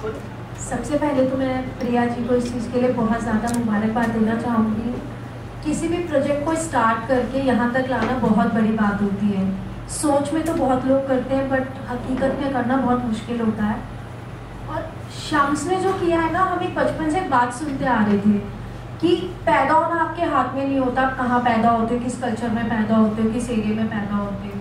सबसे पहले तो मैं प्रिया जी को इस चीज़ के लिए बहुत ज़्यादा मुबारकबाद देना चाहूँगी। किसी भी प्रोजेक्ट को स्टार्ट करके यहाँ तक लाना बहुत बड़ी बात होती है। सोच में तो बहुत लोग करते हैं बट हकीकत में करना बहुत मुश्किल होता है। और शम्स ने जो किया है ना, हम एक बचपन से बात सुनते आ रहे थे कि पैदा होना आपके हाथ में नहीं होता, आप कहाँ पैदा होते हो, किस कल्चर में पैदा होते हो, किस एरिया में पैदा होते हो,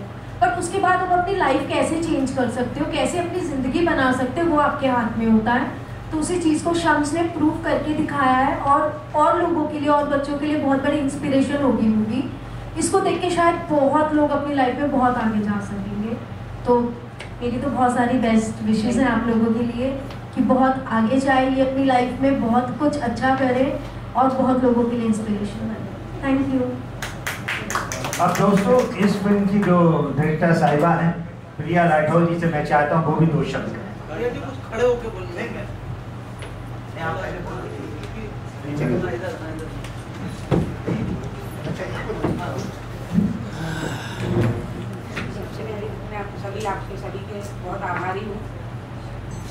बट उसके बाद आप अपनी लाइफ कैसे चेंज कर सकते हो, कैसे अपनी ज़िंदगी बना सकते हो, वो आपके हाथ में होता है। तो उसी चीज़ को शम्स ने प्रूव करके दिखाया है और लोगों के लिए और बच्चों के लिए बहुत बड़ी इंस्पिरेशन होगी मूवी। इसको देख के शायद बहुत लोग अपनी लाइफ में बहुत आगे जा सकेंगे। तो मेरी तो बहुत सारी बेस्ट विशेज़ हैं आप लोगों के लिए कि बहुत आगे जाइए अपनी लाइफ में, बहुत कुछ अच्छा करें और बहुत लोगों के लिए इंस्पिरेशन बने। Thank you. अब दोस्तों, इस फिल्म की जो डायरेक्टर साहिबा हैं प्रिया राठौर जी से मैं चाहता हूँ वो भी 2 शब्द कहें। कुछ खड़े होकर बोलेंगे। आपके सभी के बहुत आभारी हूँ।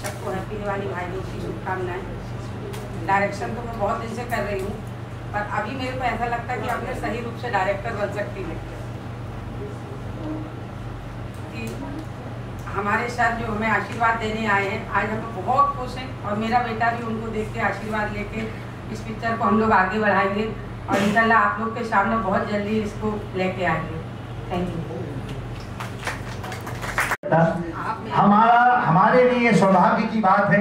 सबको हैप्पी दिवाली, भाई दूज की शुभकामनाएं। डायरेक्शन तो मैं बहुत दिन से कर रही हूँ, पर अभी मेरे को ऐसा लगता है कि अब मैं सही रूप से डायरेक्टर बन सकती हूँ। कि हमारे साथ जो हमें आशीर्वाद देने आए हैं, आज हम बहुत खुश हैं और मेरा बेटा भी उनको देख के आशीर्वाद लेके इस पिक्चर को हम लोग आगे बढ़ाएंगे और इंशाल्लाह आप लोग के सामने बहुत जल्दी इसको लेके आएंगे। Thank you. हमारे लिए सौभाग्य की बात है,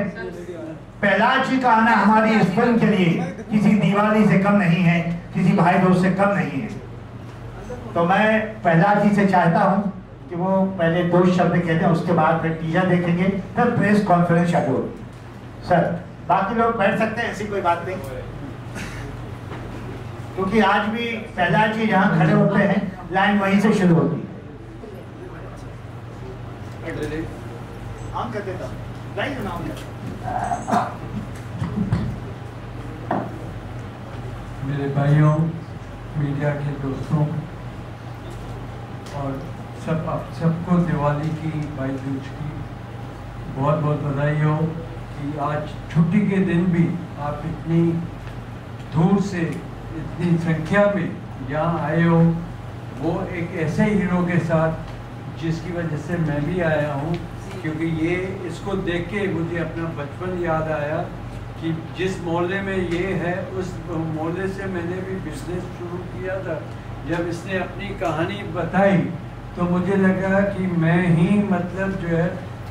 प्रहलाद जी का आना हमारी इस फिल्म के लिए किसी दिवाली से कम नहीं है, किसी भाई दोस्त से कम नहीं है। तो मैं प्रहलाद जी से चाहता हूं कि वो पहले 2 शब्द कहते हैं, उसके बाद फिर टीजर देखेंगे, फिर प्रेस कॉन्फ्रेंस शेड्यूल होगी। सर, बाकी लोग बैठ सकते हैं, ऐसी कोई बात नहीं, क्योंकि आज भी प्रहलाद जी जहाँ खड़े होते हैं लाइन वहीं से शुरू होती है। ऑन कर देता हूं, लाइन ऑन कर। मेरे भाइयों, मीडिया के दोस्तों और सबको दिवाली की, भाई दूज की बहुत बहुत बधाई हो कि आज छुट्टी के दिन भी आप इतनी दूर से, इतनी संख्या में यहाँ आए हो। वो एक ऐसे हीरो के साथ जिसकी वजह से मैं भी आया हूँ, क्योंकि ये इसको देख के मुझे अपना बचपन याद आया कि जिस मोहल्ले में ये है उस मोहल्ले से मैंने भी बिजनेस शुरू किया था। जब इसने अपनी कहानी बताई तो मुझे लगा कि मैं ही मतलब जो है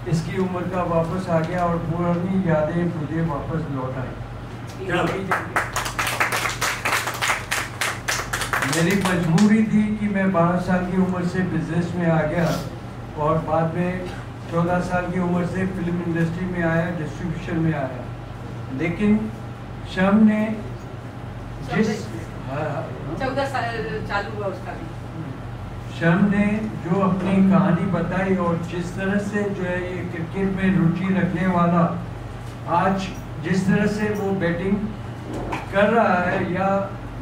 इसकी उम्र का वापस आ गया और पुरानी यादें मुझे वापस लौट आई। मेरी मजबूरी थी कि मैं 12 साल की उम्र से बिजनेस में आ गया और बाद में 14 साल की उम्र से फिल्म इंडस्ट्री में आया, डिस्ट्रीब्यूशन में आया। लेकिन शम ने जिस 14 साल चालू हुआ उसका भी। शम ने जो अपनी कहानी बताई और जिस तरह से जो है ये क्रिकेट में रुचि रखने वाला, आज जिस तरह से वो बैटिंग कर रहा है या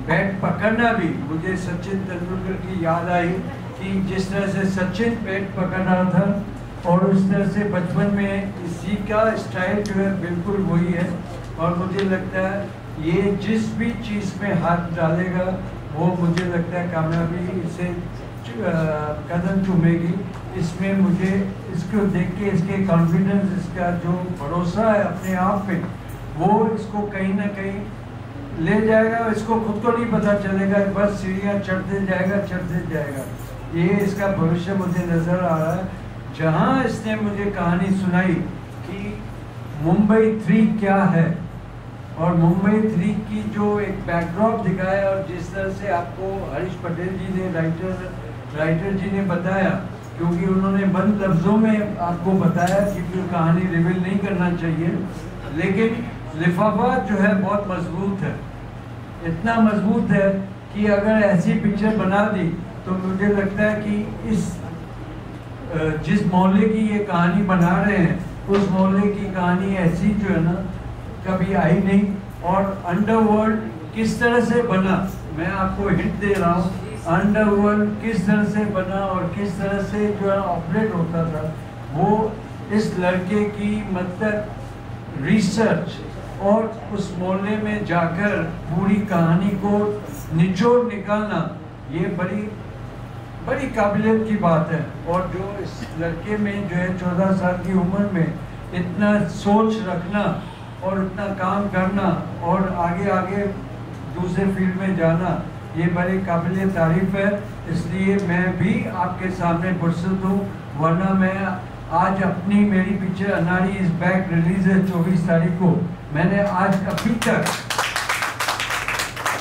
बैट पकड़ना भी, मुझे सचिन तेंदुलकर की याद आई कि जिस तरह से सचिन बैट पकड़ रहा था और उस तरह से बचपन में इसी का स्टाइल जो है बिल्कुल वही है। और मुझे लगता है ये जिस भी चीज़ में हाथ डालेगा वो मुझे लगता है कामयाबी इसे कदम चूमेगी। इसमें मुझे इसको देख के इसके कॉन्फिडेंस, इसका जो भरोसा है अपने आप पे, वो इसको कहीं ना कहीं ले जाएगा। इसको खुद को नहीं पता चलेगा, बस सीढ़ियाँ चढ़ते जाएगा। ये इसका भविष्य मुझे नज़र आ रहा है। जहाँ इसने मुझे कहानी सुनाई कि मुंबई 3 क्या है और मुंबई 3 की जो एक बैकड्रॉप दिखाया और जिस तरह से आपको हरीश पटेल जी ने राइटर जी ने बताया, क्योंकि उन्होंने बंद लफ्ज़ों में आपको बताया क्योंकि कहानी रिवील नहीं करना चाहिए, लेकिन लिफाफा जो है बहुत मजबूत है। इतना मजबूत है कि अगर ऐसी पिक्चर बना दी तो मुझे लगता है कि इस जिस मोहल्ले की ये कहानी बना रहे हैं उस मोहल्ले की कहानी ऐसी जो है ना कभी आई नहीं। और अंडरवर्ल्ड किस तरह से बना, मैं आपको हिंट दे रहा हूँ, अंडरवर्ल्ड किस तरह से बना और किस तरह से जो है ऑपरेट होता था, वो इस लड़के की मतलब रिसर्च और उस मोहल्ले में जाकर पूरी कहानी को निचोड़ निकालना, ये बड़ी काबिलियत की बात है। और जो इस लड़के में जो है 14 साल की उम्र में इतना सोच रखना और इतना काम करना और आगे दूसरे फील्ड में जाना, ये बड़ी काबिल तारीफ है। इसलिए मैं भी आपके सामने पुरस्कृत हूँ, वरना मैं आज मेरी पिक्चर अनाड़ी इज बैक रिलीज है 24 तारीख को, मैंने आज अभी तक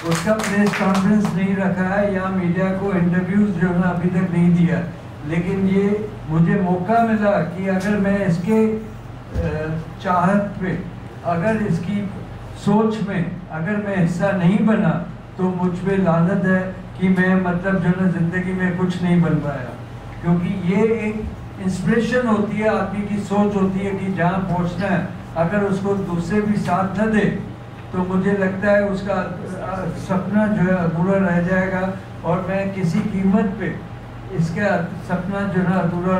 उसका प्रेस कॉन्फ्रेंस नहीं रखा है या मीडिया को इंटरव्यूज जो है अभी तक नहीं दिया। लेकिन ये मुझे मौका मिला कि अगर मैं इसके चाहत पे, अगर इसकी सोच में अगर मैं हिस्सा नहीं बना तो मुझ पे लानत है कि मैं मतलब जो है ज़िंदगी में कुछ नहीं बन पाया। क्योंकि ये एक इंस्पिरेशन होती है, आदमी की सोच होती है कि जहाँ पहुँचना है, अगर उसको दूसरे भी साथ न दे तो मुझे लगता है उसका सपना जो है अधूरा रह जाएगा। और मैं किसी कीमत पे इसका सपना जो है अधूरा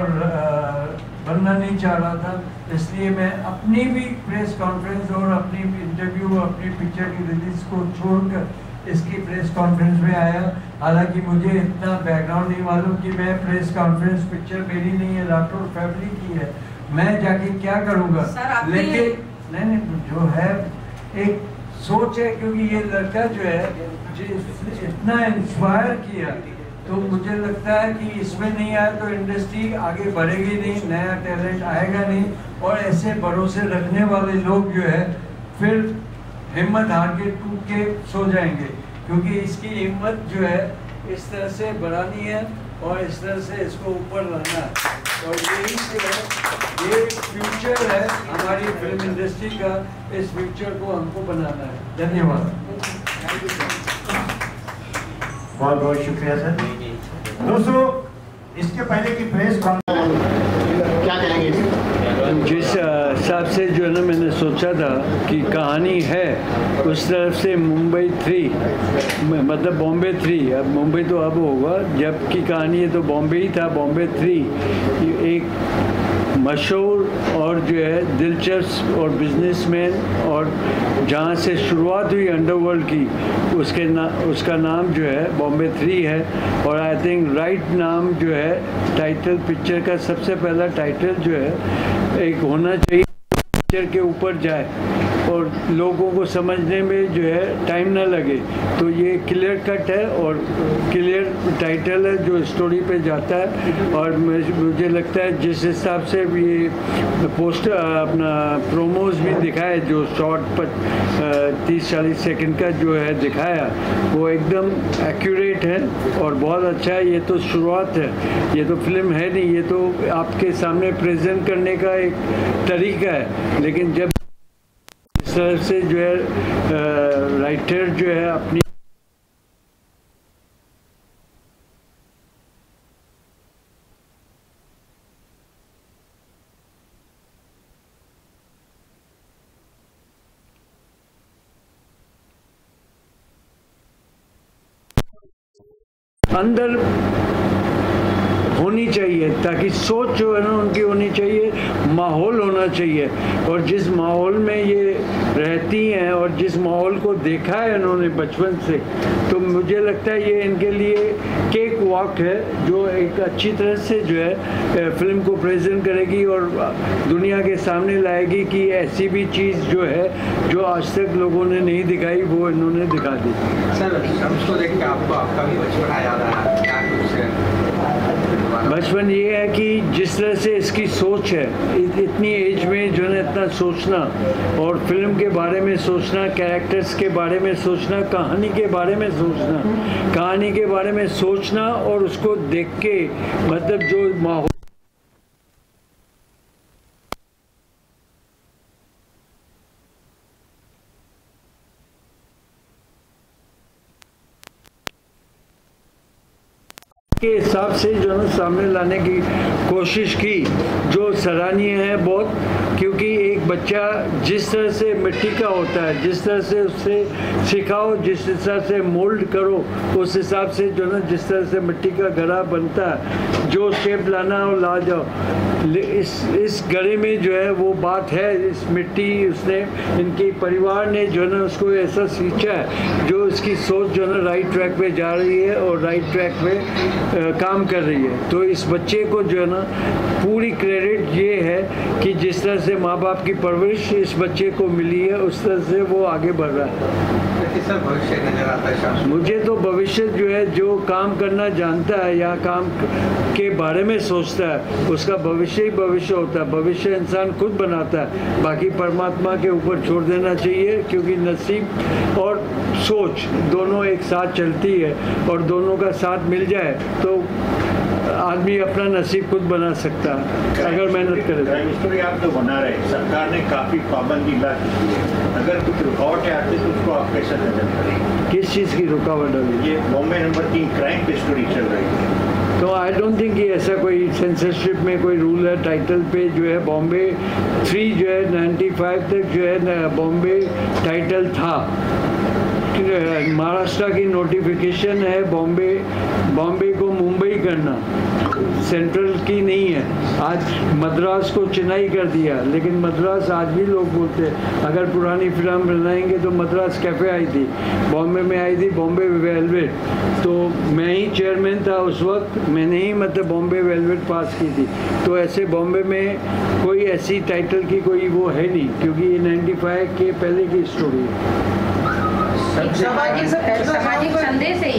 बनना नहीं चाह रहा था। इसलिए मैं अपनी भी प्रेस कॉन्फ्रेंस और अपनी भी इंटरव्यू और अपनी पिक्चर की रिलीज को छोड़कर इसकी प्रेस कॉन्फ्रेंस में आया। हालांकि मुझे इतना बैकग्राउंड नहीं मालूम कि मैं प्रेस कॉन्फ्रेंस, पिक्चर मेरी नहीं है, राठौर फैमिली की है, मैं जाके क्या करूँगा। लेकिन नहीं, जो है एक सोच है, क्योंकि ये लड़का जो है इतना इंस्पायर किया, तो मुझे लगता है कि इसमें नहीं आया तो इंडस्ट्री आगे बढ़ेगी नहीं, नया टैलेंट आएगा नहीं, और ऐसे भरोसे रखने वाले लोग जो है फिर हिम्मत हार के टूट के सो जाएंगे। क्योंकि इसकी हिम्मत जो है इस तरह से बढ़ानी है और इस तरह से इसको ऊपर लाना है, और यही से है, ये फ्यूचर है हमारी फिल्म इंडस्ट्री का, इस फ्यूचर को हमको बनाना है। धन्यवाद। बहुत बहुत शुक्रिया सर। दोस्तों, इसके पहले की प्रेस कॉन्फ्रेंस क्या कहेंगे? जिस हिसाब से जो है ना मैंने सोचा था कि कहानी है, उस तरफ से मुंबई 3 मतलब बॉम्बे 3, अब मुंबई तो अब होगा, जबकि कहानी है तो बॉम्बे ही था। बॉम्बे 3 एक मशहूर और जो है दिलचस्प और बिजनेसमैन, और जहाँ से शुरुआत हुई अंडरवर्ल्ड की, उसका नाम जो है बॉम्बे 3 है। और आई थिंक राइट नाम जो है टाइटल, पिक्चर का सबसे पहला टाइटल जो है एक होना चाहिए, पिक्चर के ऊपर जाए और लोगों को समझने में जो है टाइम ना लगे। तो ये क्लियर कट है और क्लियर टाइटल है जो स्टोरी पे जाता है। और मुझे लगता है जिस हिसाब से ये पोस्टर अपना प्रोमोज भी दिखाए, जो शॉर्ट पर 30-40 सेकंड का जो है दिखाया, वो एकदम एक्यूरेट है और बहुत अच्छा है। ये तो शुरुआत है, ये तो फिल्म है नहीं, ये तो आपके सामने प्रेजेंट करने का एक तरीका है। लेकिन जब इस तरह से जो है राइटर जो है अपनी अंदर होनी चाहिए, ताकि सोच जो है ना उनकी होनी चाहिए, माहौल होना चाहिए। और जिस माहौल में ये रहती हैं और जिस माहौल को देखा है इन्होंने बचपन से, तो मुझे लगता है ये इनके लिए केक वॉक है, जो एक अच्छी तरह से जो है फिल्म को प्रेजेंट करेगी और दुनिया के सामने लाएगी कि ऐसी भी चीज़ जो है जो आज तक लोगों ने नहीं दिखाई, वो इन्होंने दिखा दी। सर, उसको देख के आपका भी बचपन आ याद आया क्या? बचपन ये है कि जिस तरह से इसकी सोच है, इतनी एज में जो है इतना सोचना, और फिल्म के बारे में सोचना, कैरेक्टर्स के बारे में सोचना, कहानी के बारे में सोचना, कहानी के बारे में सोचना, और उसको देख के मतलब जो माहौल के हिसाब से जो है सामने लाने की कोशिश की, जो सराहनीय है बहुत। क्योंकि एक एक बच्चा जिस तरह से मिट्टी का होता है, जिस तरह से उससे सिखाओ, जिस हिसाब से मोल्ड करो, उस हिसाब से जो ना जिस तरह से मिट्टी का घड़ा बनता है, जो शेप लाना हो ला जाओ। इस घड़े में जो है वो बात है, इस मिट्टी उसने इनके परिवार ने जो है ना उसको ऐसा सींचा है जो उसकी सोच जो है ना राइट ट्रैक पे जा रही है और राइट ट्रैक पे काम कर रही है। तो इस बच्चे को जो है ना पूरी क्रेडिट ये है कि जिस तरह से माँ बाप की परवरिश इस बच्चे को मिली है उस तरह से वो आगे बढ़ रहा है। कैसा भविष्य नजर आता है? मुझे तो भविष्य जो है जो काम करना जानता है या काम के बारे में सोचता है उसका भविष्य ही भविष्य होता है। भविष्य इंसान खुद बनाता है, बाकी परमात्मा के ऊपर छोड़ देना चाहिए, क्योंकि नसीब और सोच दोनों एक साथ चलती है और दोनों का साथ मिल जाए तो आदमी अपना नसीब खुद बना सकता है अगर मेहनत करे। क्राइम स्टोरी आप जो बना रहे, सरकार ने काफ़ी पाबंदी ला दी है, अगर कुछ रुकावटें आती तो उसको आप कैसे नजर करेंगे? किस चीज़ की रुकावट है? ये बॉम्बे नंबर 3 क्राइम पे स्टोरी चल रही है, तो आई डोंट थिंक कि ऐसा कोई सेंसरशिप में कोई रूल है। टाइटल पे जो है बॉम्बे 3 जो है 95 तक जो है बॉम्बे टाइटल था। महाराष्ट्र की नोटिफिकेशन है बॉम्बे को मुंबई करना, सेंट्रल की नहीं है। आज मद्रास को चेन्नई कर दिया, लेकिन मद्रास आज भी लोग बोलते हैं। अगर पुरानी फिल्म बनाएंगे तो मद्रास कैफ़े आई थी, बॉम्बे में आई थी बॉम्बे वेलवेट, तो मैं ही चेयरमैन था उस वक्त, मैंने ही मतलब बॉम्बे वेलवेट पास की थी। तो ऐसे बॉम्बे में कोई ऐसी टाइटल की कोई वो है नहीं, क्योंकि ये 95 के पहले की स्टोरी है। सामाजिक संदेश है।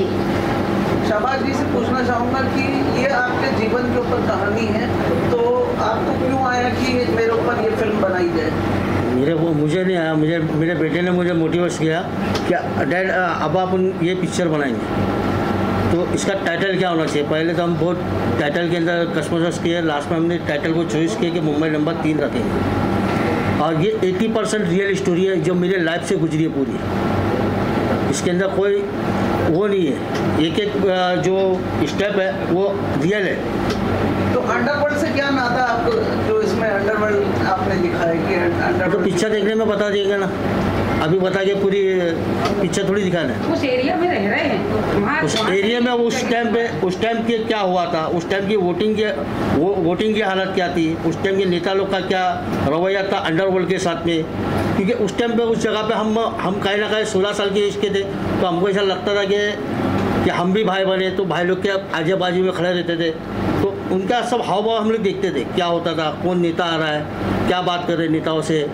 शहबाज जी से पूछना चाहूँगा कि ये आपके जीवन के ऊपर कहानी है, तो आपको क्यों आया कि मेरे ऊपर ये फिल्म बनाई जाए? मुझे नहीं आया, मेरे बेटे ने मुझे मोटिवेट किया कि डैड अब आप ये पिक्चर बनाएंगे तो इसका टाइटल क्या होना चाहिए। पहले तो हम बहुत टाइटल के अंदर कस्टमर्स किए, लास्ट में हमने टाइटल को चॉइस किया कि मुंबई नंबर 3 रखेंगे। और ये 80% रियल स्टोरी है जो मेरे लाइफ से गुजरी है पूरी। इसके अंदर कोई वो नहीं है, एक जो स्टेप है वो रियल है। तो अंडरवर्ल्ड से क्या नाता आपको, जो इसमें अंडरवर्ल्ड आपने दिखाया कि अंडरवर्ल्ड? तो पिक्चर देखने में बता देंगे ना, अभी बता के पूरी पिक्चर थोड़ी दिखाना है। उस एरिया में रह रहे हैं, उस एरिया में उस टाइम के क्या हुआ था, उस टाइम की वोटिंग की हालत क्या थी, उस टाइम के नेता लोग का क्या रवैया था अंडरवर्ल्ड के साथ में। क्योंकि उस टाइम पे उस जगह पे हम कहीं ना कहीं 16 साल के एज के थे, तो हमको ऐसा लगता था कि हम भी भाई बने, तो भाई लोग के आजू बाजू में खड़े रहते थे, तो उनका सब हाव भाव हम लोग देखते थे, क्या होता था, कौन नेता आ रहा है, क्या बात कर रहे नेताओं से,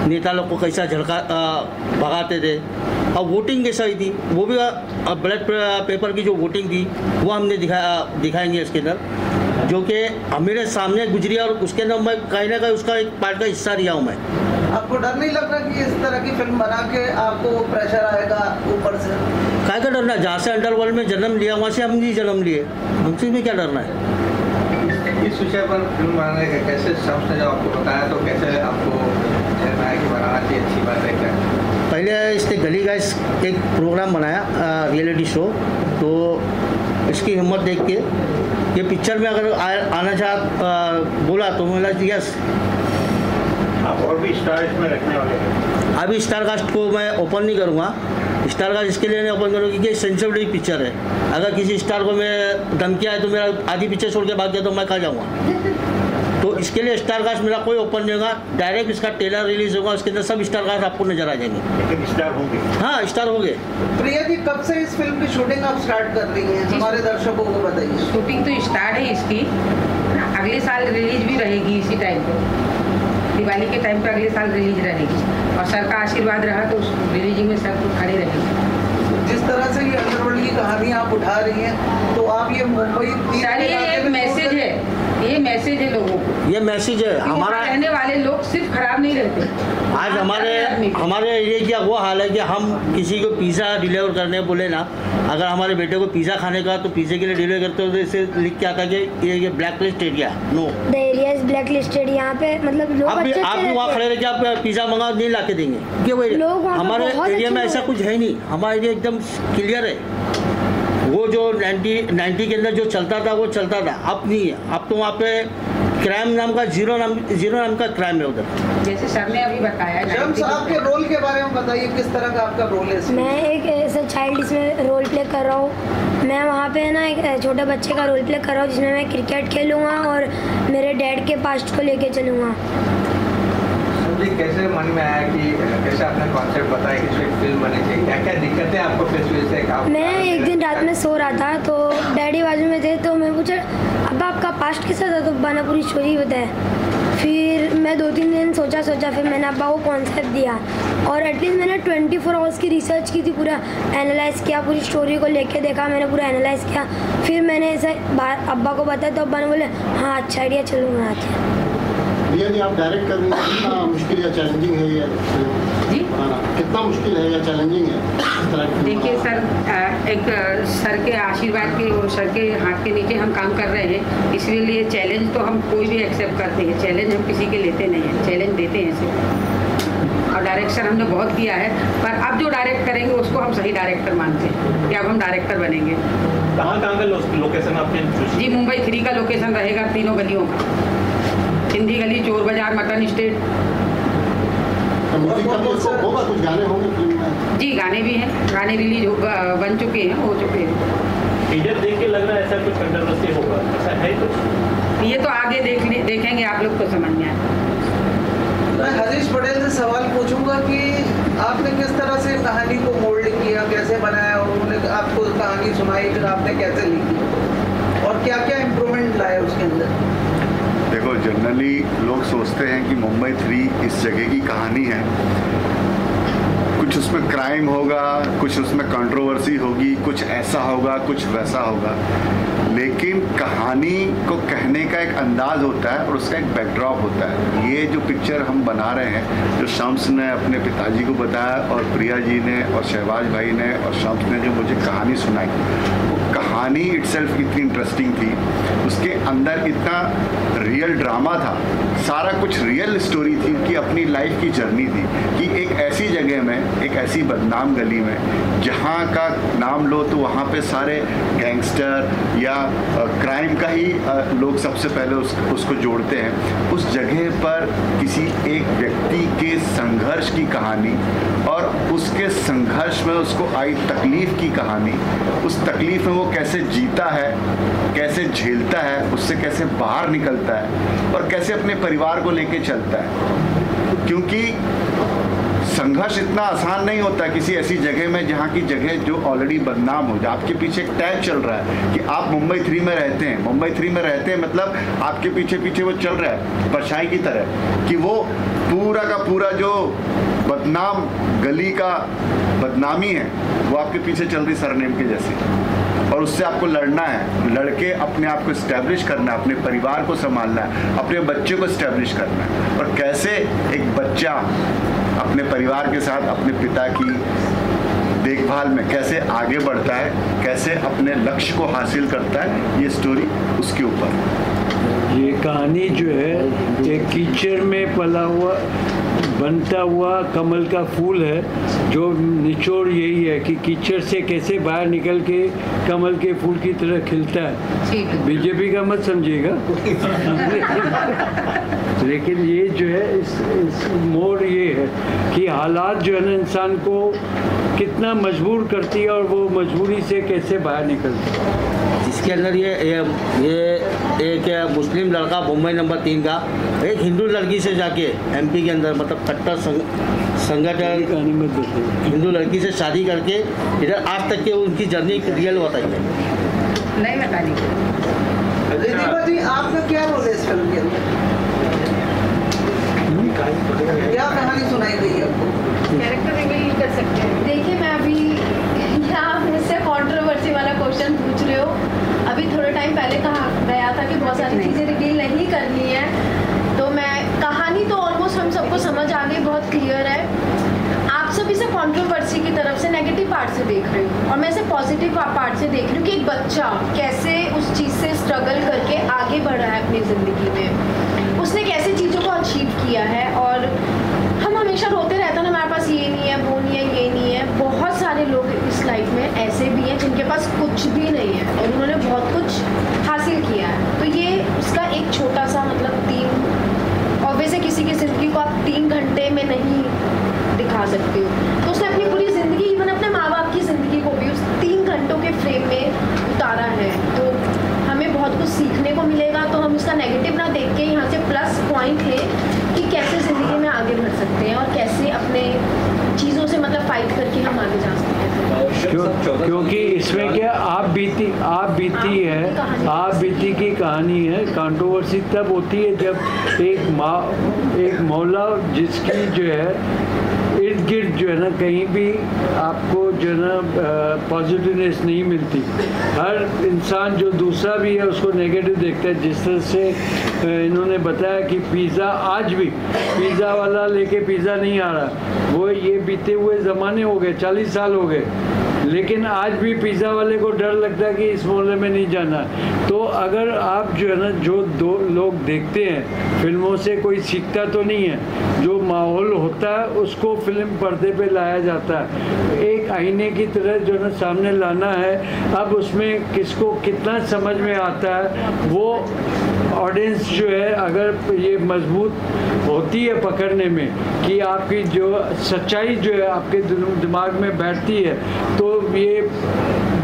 नेता लोग को कैसा भगाते थे। और वोटिंग कैसा ही थी, वो भी बैलेट पेपर की जो वोटिंग थी वो हमने दिखाएंगे इसके अंदर, जो कि मेरे सामने गुजरी और उसके अंदर मैं कहीं ना कहीं उसका एक पार्ट का हिस्सा रहा हूँ मैं। आपको डर नहीं लग रहा कि इस तरह की फिल्म बना के आपको प्रेशर आएगा ऊपर से? काय का डरना, जहाँ से अंडरवर्ल्ड में जन्म लिया वहाँ से हम भी जन्म लिए, हमसे भी क्या डरना है। इस विषय पर फिल्म बनाने का कैसे शख्स ने जब आपको बताया तो कैसे आपको कहना है कि बनाना चाहिए, अच्छी बात है क्या? पहले इसने गली का एक प्रोग्राम बनाया रियलिटी शो, तो इसकी हिम्मत देख के ये पिक्चर में अगर आना बोला तो मैं लगा यस। आप और भी स्टार इसमें रखने वाले हैं? अभी स्टार कास्ट को मैं ओपन नहीं करूँगा, स्टार कास्ट इसके लिए नहीं ओपन करूँगा क्योंकि सेंसिटिव पिक्चर है। अगर किसी स्टार को मैं धमकी आए तो मेरा आधी पिक्चर छोड़ के भाग गया तो मैं कहाँ जाऊँगा। तो इसके लिए स्टार कास्ट मेरा कोई ओपन नहीं होगा, डायरेक्ट इसका ट्रेलर रिलीज होगा, उसके अंदर सब स्टार कास्ट आपको नजर आ जाएंगे। लेकिन स्टार होंगे? हाँ, स्टार होंगे। प्रिया जी, कब से इस फिल्म की शूटिंग आप स्टार्ट कर रही हैं, हमारे दर्शकों को बताइए। शूटिंग तो स्टार्ट है इसकी, अगले साल रिलीज भी रहेगी इसी टाइम पे, दिवाली के टाइम पे अगले साल रिलीज रहेगी, और सर का आशीर्वाद रहा तो उस रिलीजिंग में सब कुछ खड़े रहेंगे। जिस तरह से ये अंडरवर्ल्ड की कहानी आप उठा रही हैं, तो आप ये मुंबई एक मैसेज है, ये मैसेज है लोगों को, ये मैसेज है हमारा। रहने वाले लोग सिर्फ खराब नहीं रहते। आज हमारे एरिया क्या वो हाल है कि हम किसी को पिज़्ज़ा डिलीवर करने बोले ना, अगर हमारे बेटे को पिज़्ज़ा खाने का तो पिज़्ज़े के लिए डिलीवर करते हो तो इसे लिख के आता कि ये black list area, know the area is black listed. यहाँ पे मतलब लोग आप भी वहाँ खड़े रह के आप पिज़्ज़ा मंगा नहीं ला के देंगे, क्योंकि हमारे एरिया में ऐसा कुछ है नहीं, हमारा एरिया एकदम क्लियर है। वो जो 90 के अंदर जो चलता था वो चलता था, अब नहीं है। अब तो वहाँ पे क्राइम नाम का जीरो नाम का क्राइम है उधर। जैसे सर ने अभी बताया शम्स, आपके रोल के बारे में बताइए, किस तरह का आपका रोल है इसमें? मैं एक ऐसा चाइल्ड इसमें रोल प्ले कर रहा हूँ। मैं वहाँ पे ना एक छोटे बच्चे का रोल प्ले कर रहा हूँ जिसमें मैं क्रिकेट खेलूँगा और मेरे डैड के पास्ट को लेके चलूँगा। मुझे कैसे मन में आया कि कैसे आपने कॉन्सेप्ट बताया कि एक फिल्म बनी थी, क्या क्या दिक्कतें आपको फेस हुई से? मैं एक दिन रात में सो रहा था तो डैडी बाजू में थे, तो मैं पूछा अब्बा आपका पास्ट कैसा था, तो अब्बा ने पूरी स्टोरी बताया। फिर मैं 2-3 दिन सोचा फिर मैंने अब्बा को कॉन्सेप्ट दिया और एटलीस्ट मैंने 24 आवर्स की रिसर्च की थी, पूरा एनालाइज़ किया, पूरी स्टोरी को लेके देखा, मैंने पूरा एनालाइज़ किया। फिर मैंने ऐसे अब्बा को बताया तो अब्बा ने बोले हाँ अच्छा आइडिया, चलो मैं आती हूँ। रिया जी, आप डायरेक्ट कर रही हैं, कितना मुश्किल या चैलेंजिंग है ये जी बनाना? कितना मुश्किल है या चैलेंजिंग है इस तरह की? देखिए सर, एक सर के आशीर्वाद के और सर के हाथ के नीचे हम काम कर रहे हैं, इसलिए चैलेंज तो हम कोई भी एक्सेप्ट करते हैं। चैलेंज हम किसी के लेते नहीं हैं, चैलेंज देते हैं सिर्फ। और डायरेक्शन हमने बहुत किया है, पर अब जो डायरेक्ट करेंगे उसको हम सही डायरेक्टर मानते हैं कि अब हम डायरेक्टर बनेंगे। कहाँ का लोकेशन आपने चूज? जी मुंबई 3 का लोकेशन रहेगा, 3 गलियों का, सिंधी गली, चोर बाजार, मटन स्टेट। होगा कुछ गाने होंगे फिल्म में? जी गाने भी हैं, गाने रिलीज बन चुके हैं, हो चुके हैं। टीजर देख के लग रहा है ऐसा कुछ कंट्रोवर्सी होगा, ऐसा है कुछ? ये तो आगे देखेंगे आप लोग को समझ में आए। मैं हरीश पटेल से सवाल पूछूंगा कि आपने किस तरह से कहानी को मोल्ड किया, कैसे बनाया, और उन्होंने आपको कहानी सुनाई, फिर आपने कैसे लिखी और क्या क्या इम्प्रूवमेंट लाए उसके अंदर? देखो, जनरली लोग सोचते हैं कि मुंबई 3 इस जगह की कहानी है, कुछ उसमें क्राइम होगा, कुछ उसमें कंट्रोवर्सी होगी, कुछ ऐसा होगा, कुछ वैसा होगा, लेकिन कहानी को कहने का एक अंदाज होता है और उसका एक बैकड्रॉप होता है। ये जो पिक्चर हम बना रहे हैं, जो शम्स ने अपने पिताजी को बताया और प्रिया जी ने और शहबाज भाई ने और शम्स ने जो मुझे कहानी सुनाई, वो कहानी इटसेल्फ इतनी इंटरेस्टिंग थी, उसके अंदर इतना रियल ड्रामा था, सारा कुछ रियल स्टोरी थी कि अपनी लाइफ की जर्नी थी कि एक ऐसी जगह में, एक ऐसी बदनाम गली में जहाँ का नाम लो तो वहाँ पे सारे गैंगस्टर या क्राइम का ही लोग सबसे पहले उसको जोड़ते हैं। उस जगह पर किसी एक व्यक्ति के संघर्ष की कहानी और उसके संघर्ष में उसको आई तकलीफ़ की कहानी, उस तकलीफ़ में वो कैसे जीता है, कैसे झेलता है, उससे कैसे बाहर निकलता है और कैसे अपने परिवार को लेके चलता है। क्योंकि संघर्ष इतना आसान नहीं होता किसी ऐसी जगह में जहाँ की जगह जो ऑलरेडी बदनाम हो जाए। आपके पीछे एक टैग चल रहा है कि आप मुंबई 3 में रहते हैं, मुंबई 3 में रहते हैं, मतलब आपके पीछे पीछे वो चल रहा है परछाई की तरह कि वो पूरा का पूरा जो बदनाम गली का बदनामी है वो आपके पीछे चल रही सरनेम के जैसे, और उससे आपको लड़ना है, लड़के अपने आप को इस्टेब्लिश करना है, अपने परिवार को संभालना है, अपने बच्चे को इस्टेब्लिश करना है, और कैसे एक बच्चा अपने परिवार के साथ अपने पिता की देखभाल में कैसे आगे बढ़ता है, कैसे अपने लक्ष्य को हासिल करता है, ये स्टोरी उसके ऊपर। ये कहानी जो है एक कीचड़ में पला हुआ बनता हुआ कमल का फूल है, जो निचोड़ यही है कि कीचड़ से कैसे बाहर निकल के कमल के फूल की तरह खिलता है। बीजेपी का मत समझिएगा लेकिन ये जो है इस मोड़ ये है कि हालात जो है ना इंसान को कितना मजबूर करती है और वो मजबूरी से कैसे बाहर निकलती है। जिसके अंदर ये एक मुस्लिम लड़का मुंबई नंबर 3 का एक हिंदू लड़की से जाके एमपी के अंदर मतलब कट्टर संगठन हिंदू लड़की से शादी करके इधर आज तक के उनकी जर्नी रियल बताई है। नहीं बतानी जी, आपका क्या रोल है इस फिल्म के अंदर? क्या कहानी सुनाई गई है आपको? कैरेक्टर रिवील कर सकते हैं। देखिए, मैं अभी यहाँ मुझसे कंट्रोवर्सी वाला क्वेश्चन पूछ रहे हो। अभी थोड़े टाइम पहले कहा गया था कि बहुत सारी चीज़ें रिवील नहीं करनी है, तो मैं कहानी तो ऑलमोस्ट हम सबको समझ आ गई, बहुत क्लियर है। आप सब इसे कंट्रोवर्सी की तरफ से नेगेटिव पार्ट से देख रहे हो और मैं इसे पॉजिटिव पार्ट से देख रही हूँ कि एक बच्चा कैसे उस चीज़ से स्ट्रगल करके आगे बढ़ रहा है अपनी ज़िंदगी में, उसने कैसे चीज़ों को अचीव किया है। और हम हमेशा रोते रहते हैं ना, हमारे पास ये नहीं है, वो नहीं है, ये नहीं है। बहुत सारे लोग इस लाइफ में ऐसे भी हैं जिनके पास कुछ भी नहीं है और उन्होंने बहुत कुछ हासिल किया है। तो ये उसका एक छोटा सा मतलब 3, और वैसे किसी की ज़िंदगी को आप 3 घंटे में नहीं दिखा सकते हो, तो उसने अपनी पूरी ज़िंदगी, इवन अपने माँ बाप की ज़िंदगी को भी उस 3 घंटों के फ्रेम में उतारा है। तो हमें बहुत कुछ सीखने को मिलेगा। तो हम उसका नेगेटिव ना देख के यहाँ से प्लस पॉइंट है कि कैसे ज़िंदगी में आगे बढ़ सकते हैं और कैसे अपने चीज़ों से मतलब फाइट करके हम आगे जा सकते हैं। क्योंकि इसमें क्या आप बीती की कहानी है। कंट्रोवर्सी तब होती है जब एक मौला जिसकी जो है इर्द गिर्द जो है ना कहीं भी आपको जो है ना पॉजिटिवनेस नहीं मिलती। हर इंसान जो दूसरा भी है उसको नेगेटिव देखता है। जिस तरह से इन्होंने बताया कि पिज़्ज़ा, आज भी पिज़्ज़ा वाला लेके पिज़्ज़ा नहीं आ रहा, वो ये बीते हुए ज़माने हो गए, 40 साल हो गए, लेकिन आज भी पिज़्ज़ा वाले को डर लगता है कि इस मोहल्ले में नहीं जाना। तो अगर आप जो है ना जो दो लोग देखते हैं फिल्मों से, कोई सीखता तो नहीं है, जो माहौल होता है उसको फिल्म पर्दे पे लाया जाता है, एक आईने की तरह जो है ना सामने लाना है। अब उसमें किसको कितना समझ में आता है वो ऑडियंस जो है अगर ये मजबूत होती है पकड़ने में कि आपकी जो सच्चाई जो है आपके दिमाग में बैठती है, तो ये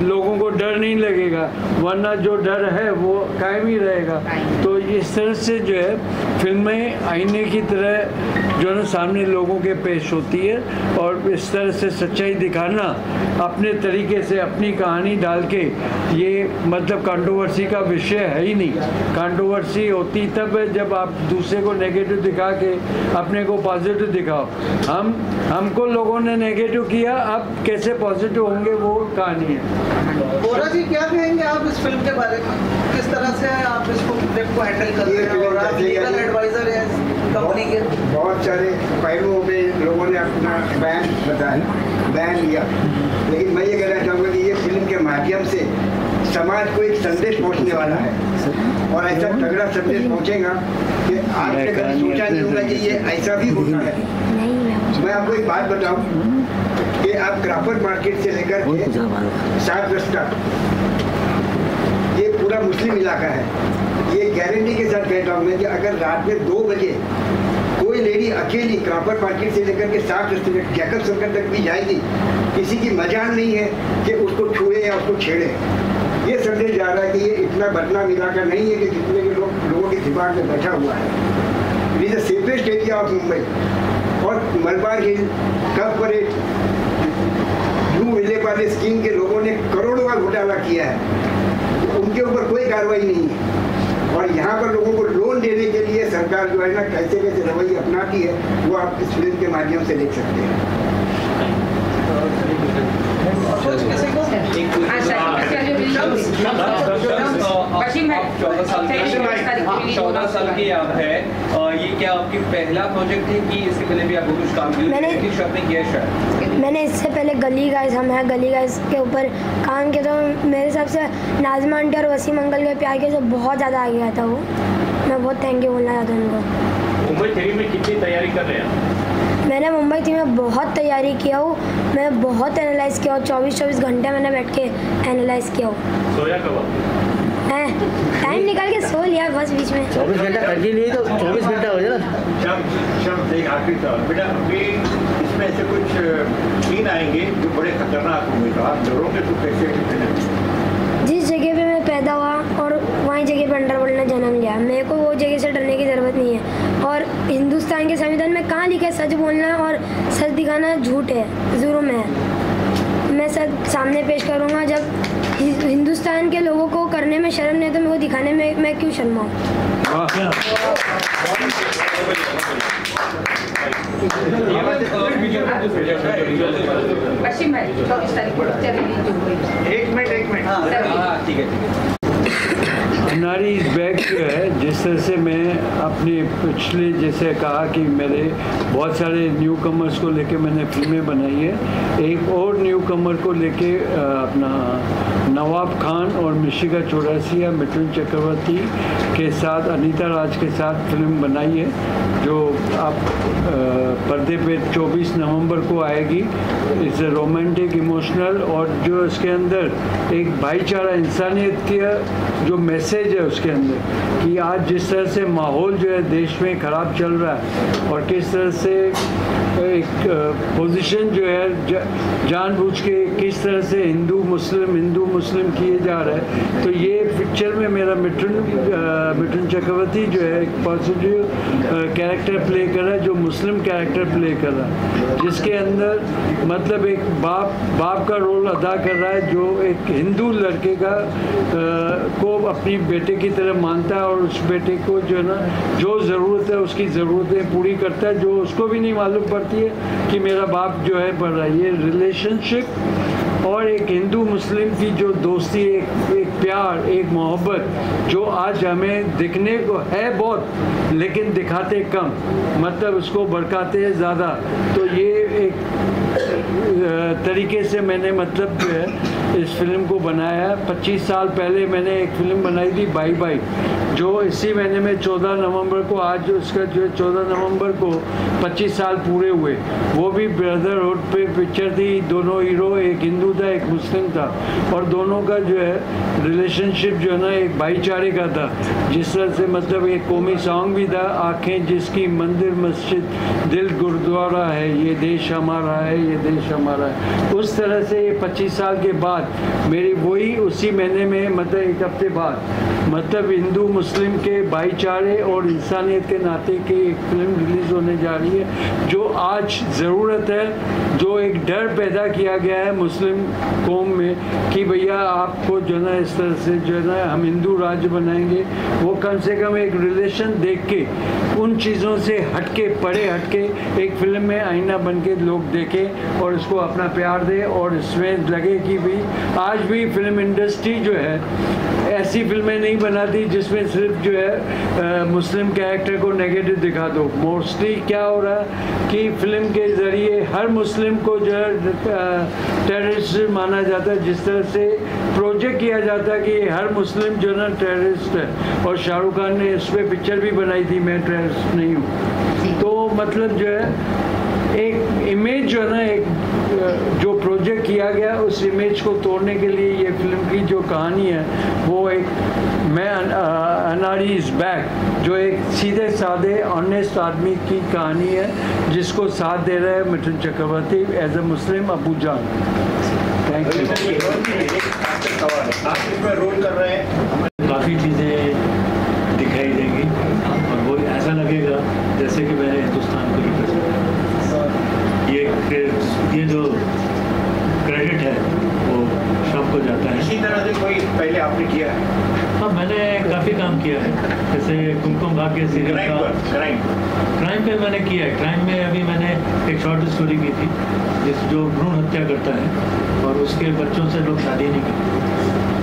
लोगों को डर नहीं लगेगा, वरना जो डर है वो कायम ही रहेगा। तो इस तरह से जो है फिल्में आईने की तरह जो है ना सामने लोगों के पेश होती है, और इस तरह से सच्चाई दिखाना अपने तरीके से अपनी कहानी डाल के, ये मतलब कंट्रोवर्सी का विषय है ही नहीं। कंट्रोवर्सी होती तब है जब आप दूसरे को नेगेटिव दिखा के अपने को पॉजिटिव दिखाओ। हमको लोगों ने नेगेटिव किया, अब कैसे पॉजिटिव होंगे वो कहानी है। बोरा जी क्या कहेंगे आप इस फिल्म के बारे में, किस तरह से आप इसको प्रोजेक्ट को हैंडल कर रहे हैं और आप लीगल एडवाइजर हैं कंपनी के? बहुत सारे पहलुओं पे लोगों ने अपना बयान लिया, लेकिन मैं ये कहना चाहूँगा कि ये फिल्म के माध्यम से समाज को एक संदेश पहुँचने वाला है, और ऐसा तगड़ा संदेश पहुँचेगा कि आज तक कभी सोचा नहीं होगा कि ये ऐसा भी होता है। मैं आपको एक बात बताऊँ कि आप क्राफर्ड मार्केट से लेकर के 7 रस्ता, ये पूरा मुस्लिम इलाका है। ये गारंटी के साथ कहता हूँ मैं कि अगर रात में 2 बजे कोई लेडी अकेली क्राफर्ड मार्केट से लेकर के 7 रस्ते तक जैकब सर्कल तक भी जाएगी, किसी की मजाल नहीं है कि उसको छुए या उसको छेड़े। ये संदेश जा रहा है कि ये इतना बदनाम इलाका नहीं है कि जितने के लोगों के दिमाग में बैठा हुआ है। It is the safest area of Mumbai. और मलबार हिल, कप परेड, ब्लू विले वाले स्कीम के लोगों ने करोड़ों का घोटाला किया है, तो उनके ऊपर कोई कार्रवाई नहीं है। और यहाँ पर लोगों को लोन देने के लिए सरकार जो है ना कैसे कैसे रवैये अपनाती है, वो आप इस फिल्म के माध्यम से देख सकते हैं। आप 14 साल की आप है, ये क्या आपकी पहला प्रोजेक्ट है कि इससे पहले भी आपको कुछ काम किया? मैंने इससे पहले गली गाइस, हम हैं गली गाइस के ऊपर काम किया था। मेरे हिसाब से नाज़िमा आंटी और वसीम अंकल के प्यार के से बहुत ज़्यादा आ गया था वो। मैं बहुत थैंक यू बोलना चाहता हूँ उनको। मुंबई 3 में कितनी तैयारी कर रहे हैं? मैंने मुंबई 3 में बहुत तैयारी किया हूँ, मैं बहुत एनालाइज़ किया हूँ, 24-24 घंटे मैंने बैठ के एनालाइज़ किया हूँ। सोया कब? टाइम निकाल के सो लिया बस बीच में। 24 घंटा करनी नहीं तो 24 घंटा हो जाए। शब्द एक आखिरी सवाल बेटा, अभी इसमें ऐसे कुछ सीन आएंगे जो बड़े खतरनाक होंगे, तो आप डरोगे तो कैसे? जिस जगह पे मैं पैदा हुआ और वहीं जगह पे अंडरवर्ल्ड ने जन्म लिया, मेरे को वो जगह से डरने की ज़रूरत नहीं है। और हिंदुस्तान के संविधान में कहाँ लिखा है सच बोलना और सच दिखाना झूठ है, जुर्म है। मैं सच सामने पेश करूँगा। जब हिंदुस्तान के लोगों को करने में शर्म नहीं तो मेरे को दिखाने में मैं क्यों शर्माऊँ? एक मिनट ठीक है। नारी इस बैग जो है, जिस तरह से मैं अपने पिछले जैसे कहा कि मेरे बहुत सारे न्यू कमर्स को लेके मैंने फिल्में बनाई है। एक और न्यू कमर को लेके अपना नवाब खान और मिशिका चौरासिया, मिथुन चक्रवर्ती के साथ, अनीता राज के साथ फिल्म बनाई है, जो आप पर्दे पे 24 नवंबर को आएगी। इट्स रोमांटिक, इमोशनल, और जो इसके अंदर एक भाईचारा, इंसानियत की जो मैसेज है उसके अंदर कि आज जिस तरह से माहौल जो है देश में ख़राब चल रहा है और किस तरह से एक पोजीशन जो है जानबूझ के किस तरह से हिंदू मुस्लिम किए जा रहा है। तो ये पिक्चर में मेरा मिथुन चक्रवर्ती जो है एक पॉजिटिव कैरेक्टर प्ले कर रहा है, जो मुस्लिम कैरेक्टर प्ले कर रहा है, जिसके अंदर मतलब एक बाप का रोल अदा कर रहा है, जो एक हिंदू लड़के का को अपनी बेटे की तरह मानता है और उस बेटे को जो है ना जो ज़रूरत है उसकी ज़रूरतें पूरी करता है, जो उसको भी नहीं मालूम पड़ती है कि मेरा बाप जो है पढ़ रहा है। ये रिलेशनशिप और एक हिंदू मुस्लिम की जो दोस्ती, एक प्यार, एक मोहब्बत जो आज हमें दिखने को है बहुत लेकिन दिखाते कम, मतलब उसको भड़काते हैं ज़्यादा। तो ये एक तरीके से मैंने मतलब जो है इस फिल्म को बनाया। 25 साल पहले मैंने एक फिल्म बनाई थी बाई बाई, जो इसी महीने में 14 नवंबर को, आज उसका जो है 14 नवंबर को 25 साल पूरे हुए। वो भी ब्रदरहुड पे पिक्चर थी, दोनों हीरो, एक हिंदू था एक मुस्लिम था, और दोनों का जो है रिलेशनशिप जो है ना एक भाईचारे का था। जिस तरह से मतलब एक कौमी सॉन्ग भी था, आँखें जिसकी मंदिर मस्जिद दिल गुरुद्वारा है, ये देश हमारा है, ये देश हमारा है। उस तरह से 25 साल के बाद मेरी वही उसी महीने में मतलब एक हफ्ते बाद मतलब हिंदू मुस्लिम के भाईचारे और इंसानियत के नाते की एक फिल्म रिलीज़ होने जा रही है, जो आज ज़रूरत है, जो एक डर पैदा किया गया है मुस्लिम कौम में कि भैया आपको जो है इस तरह से जो है ना हम हिंदू राज्य बनाएंगे, वो कम से कम एक रिलेशन देख के उन चीज़ों से हटके, परे हटके एक फिल्म में आईना बन के लोग देखें और इसको अपना प्यार दें, और इसमें लगे कि भी आज भी फिल्म इंडस्ट्री जो है ऐसी फिल्में नहीं बनाती जिसमें सिर्फ जो है मुस्लिम कैरेक्टर को नेगेटिव दिखा दो। मोस्टली क्या हो रहा है कि फिल्म के ज़रिए हर मुस्लिम को जो है टेररिस्ट माना जाता है, जिस तरह से प्रोजेक्ट किया जाता है कि हर मुस्लिम जो है ना टेररिस्ट है, और शाहरुख खान ने इस पर पिक्चर भी बनाई थी मैं टेररिस्ट नहीं हूँ। तो मतलब जो है एक इमेज जो है ना एक जो प्रोजेक्ट किया गया उस इमेज को तोड़ने के लिए ये फिल्म की जो कहानी है वो एक मैं अनाड़ी इज़ बैक, जो एक सीधे साधे ऑनेस्ट आदमी की कहानी है, जिसको साथ दे रहे हैं मिथुन चक्रवर्ती एज ए मुस्लिम अबू जान। Thank you. आप इसमें रोल कर रहे हैं, काफ़ी चीज़ें दिखाई देंगी और वो ऐसा लगेगा जैसे कि मैंने हिंदुस्तान को रिप्रेजेंट किया। ये जो क्रेडिट है वो शॉप को जाता है। इसी तरह से कोई पहले आपने किया है? हाँ, मैंने काफ़ी काम किया है, जैसे कुमकुम भाग्य सीरियल का क्राइम पे मैंने किया है। क्राइम में अभी मैंने एक शॉर्ट स्टोरी की थी जो भ्रूण हत्या करता है और उसके बच्चों से लोग शादी नहीं करते।